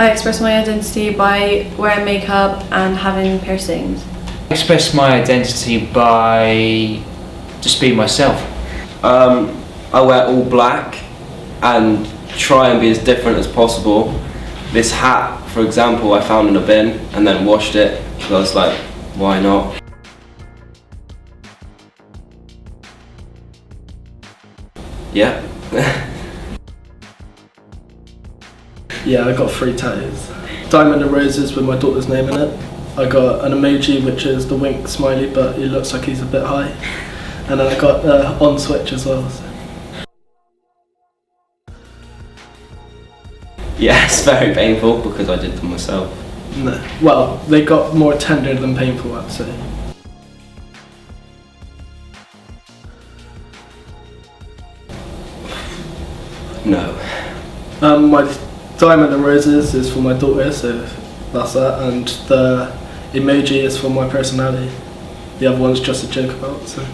I express my identity by wearing makeup and having piercings. I express my identity by just being myself. I wear all black and try and be as different as possible. This hat, for example, I found in a bin and then washed it, so I was like, why not? Yeah. Yeah, I got 3 tattoos. Diamond and roses with my daughter's name in it. I got an emoji which is the wink smiley, but he looks like he's a bit high. And then I got on switch as well. So. Yeah, it's very painful because I did them myself. No. Well, they got more tender than painful, I'd say. No. My diamond and roses is for my daughter, so that's that. And the emoji is for my personality. The other one's just a joke about, so.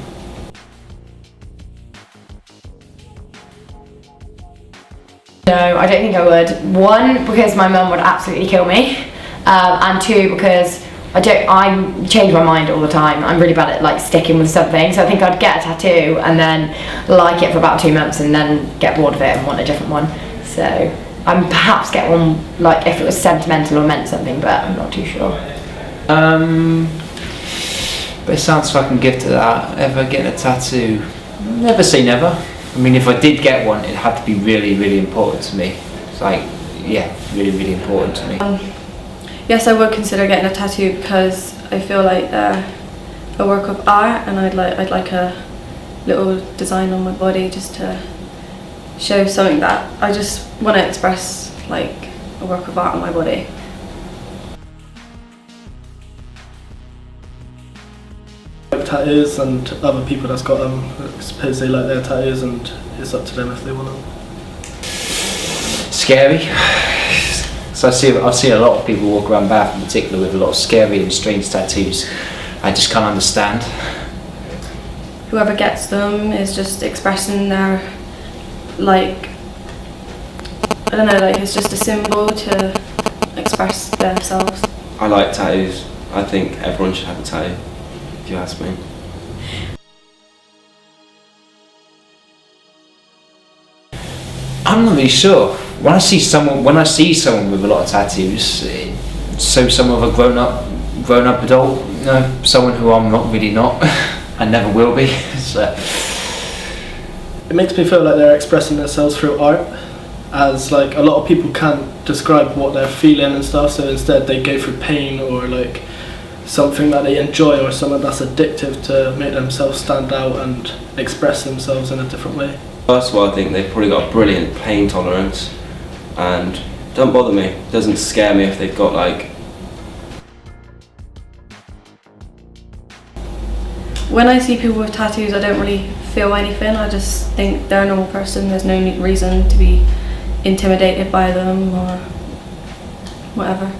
No, I don't think I would. 1, because my mum would absolutely kill me, and 2, because I change my mind all the time. I'm really bad at like sticking with something, so I think I'd get a tattoo and then like it for about 2 months and then get bored of it and want a different one. So I'd perhaps get one like if it was sentimental or meant something, but I'm not too sure. But it sounds fucking good to that. Ever getting a tattoo? Never say never. I mean, if I did get one, it had to be really, really important to me. It's like, yeah, really, really important to me. Yes, I would consider getting a tattoo because I feel like they're a work of art, and I'd like a little design on my body just to show something that I just want to express, like a work of art on my body. Tattoos and other people that's got them, I suppose they like their tattoos and it's up to them if they want them. Scary. So I've seen a lot of people walk around Bath in particular with a lot of scary and strange tattoos. I just can't understand. Whoever gets them is just expressing their, like, I don't know, like it's just a symbol to express themselves. I like tattoos. I think everyone should have a tattoo, if you ask me. I'm not really sure. When I see someone with a lot of tattoos, so someone of a grown up adult, you know, someone who I'm not, and never will be. So. It makes me feel like they're expressing themselves through art, as like a lot of people can't describe what they're feeling and stuff, so instead they go through pain or like something that they enjoy or something that's addictive to make themselves stand out and express themselves in a different way. First of all, I think they've probably got brilliant pain tolerance, and it doesn't bother me. It doesn't scare me if they've got like. When I see people with tattoos, I don't really feel anything. I just think they're a normal person. There's no reason to be intimidated by them or whatever.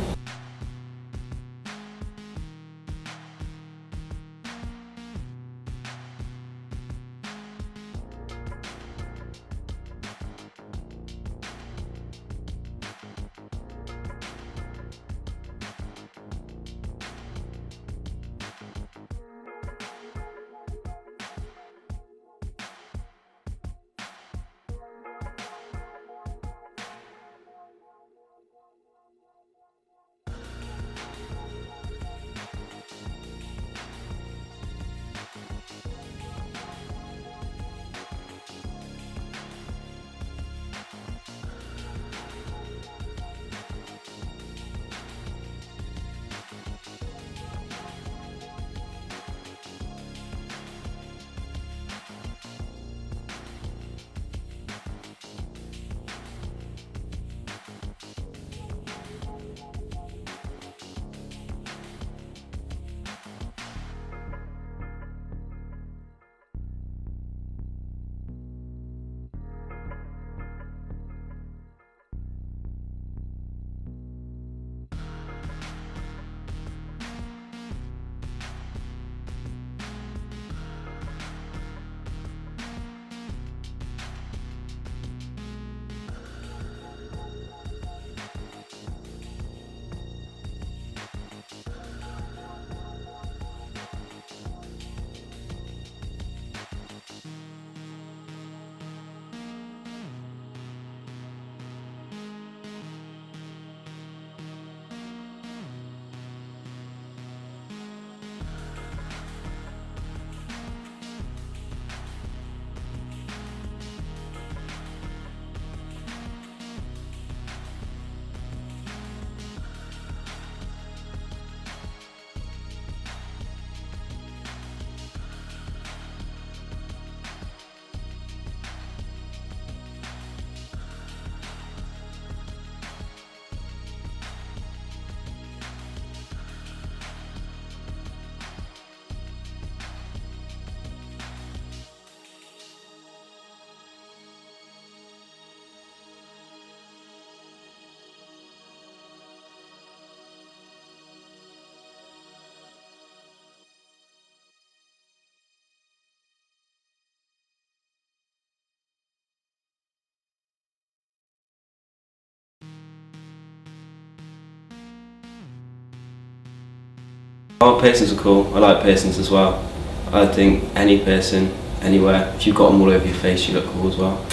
Oh, piercings are cool. I like piercings as well. I think any piercing, anywhere, if you've got them all over your face, you look cool as well.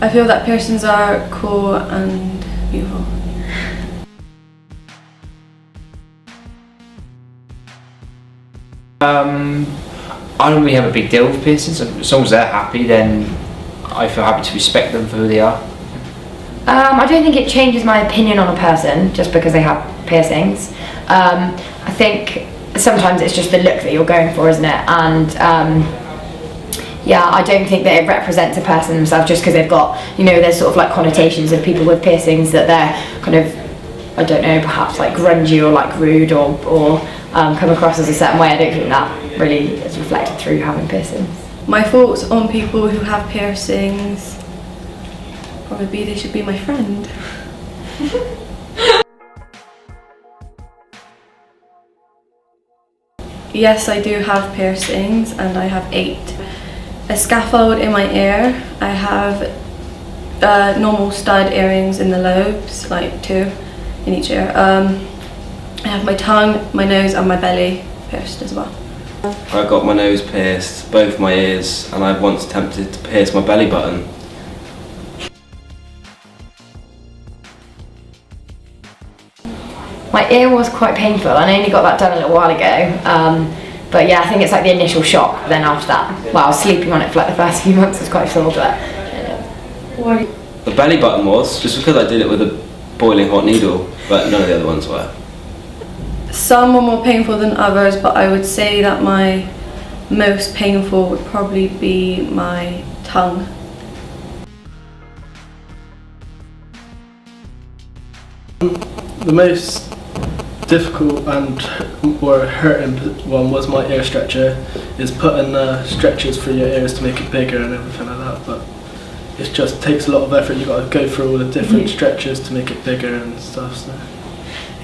I feel that piercings are cool and beautiful. I don't really have a big deal with piercings. As long as they're happy, then I feel happy to respect them for who they are. I don't think it changes my opinion on a person just because they have piercings. I think sometimes it's just the look that you're going for, isn't it? And yeah, I don't think that it represents a person themselves just because they've got, you know, there's sort of like connotations of people with piercings that they're kind of, I don't know, perhaps like grungy or like rude or come across as a certain way. I don't think that really is reflected through having piercings. My thoughts on people who have piercings probably they should be my friend. Yes, I do have piercings and I have 8. A scaffold in my ear. I have normal stud earrings in the lobes, like 2 in each ear. I have my tongue, my nose and my belly pierced as well. I got my nose pierced, both my ears, and I once attempted to pierce my belly button. My ear was quite painful. I only got that done a little while ago. But yeah, I think it's like the initial shock. Then after that, well, I was sleeping on it for like the first few months. It was quite sore, but The belly button was, just because I did it with a boiling hot needle, but none of the other ones were. Some were more painful than others, but I would say that my most painful would probably be my tongue. The most difficult and or hurting one was my ear stretcher. Is putting stretchers through your ears to make it bigger and everything like that. But it just takes a lot of effort. You got to go through all the different stretchers to make it bigger and stuff. So.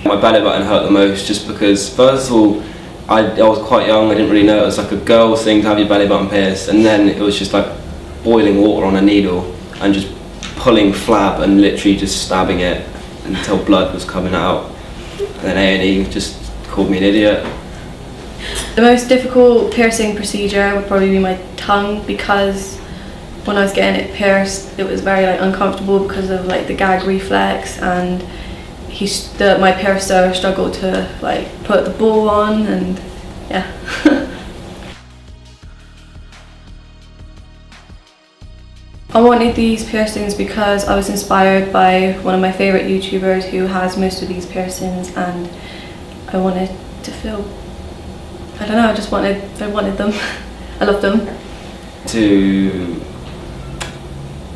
My belly button hurt the most just because, first of all, I was quite young. I didn't really know it was like a girl's thing to have your belly button pierced, and then it was just like boiling water on a needle and just pulling flab and literally just stabbing it until blood was coming out. And then A&E just called me an idiot. The most difficult piercing procedure would probably be my tongue, because when I was getting it pierced, it was very like uncomfortable because of like the gag reflex, and my piercer struggled to like put the ball on, and yeah. I wanted these piercings because I was inspired by one of my favourite YouTubers who has most of these piercings, and I wanted to feel, I don't know, I wanted them. I love them. To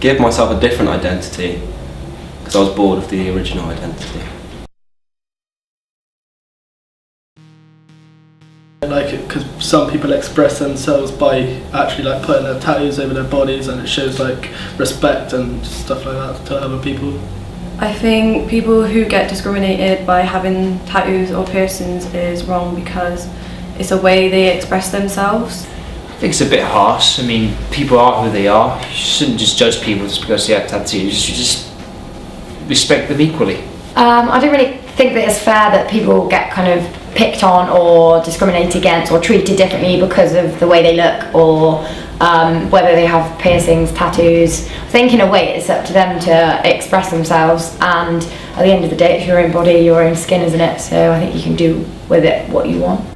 give myself a different identity, because I was bored of the original identity. I like it because some people express themselves by actually like putting their tattoos over their bodies, and it shows like respect and stuff like that to other people. I think people who get discriminated by having tattoos or piercings is wrong, because it's a way they express themselves. I think it's a bit harsh. I mean, people are who they are. You shouldn't just judge people just because they have tattoos. You should just respect them equally. I don't really think that it's fair that people get kind of picked on or discriminated against or treated differently because of the way they look, or whether they have piercings, tattoos. I think in a way it's up to them to express themselves, and at the end of the day it's your own body, your own skin, isn't it? So I think you can do with it what you want.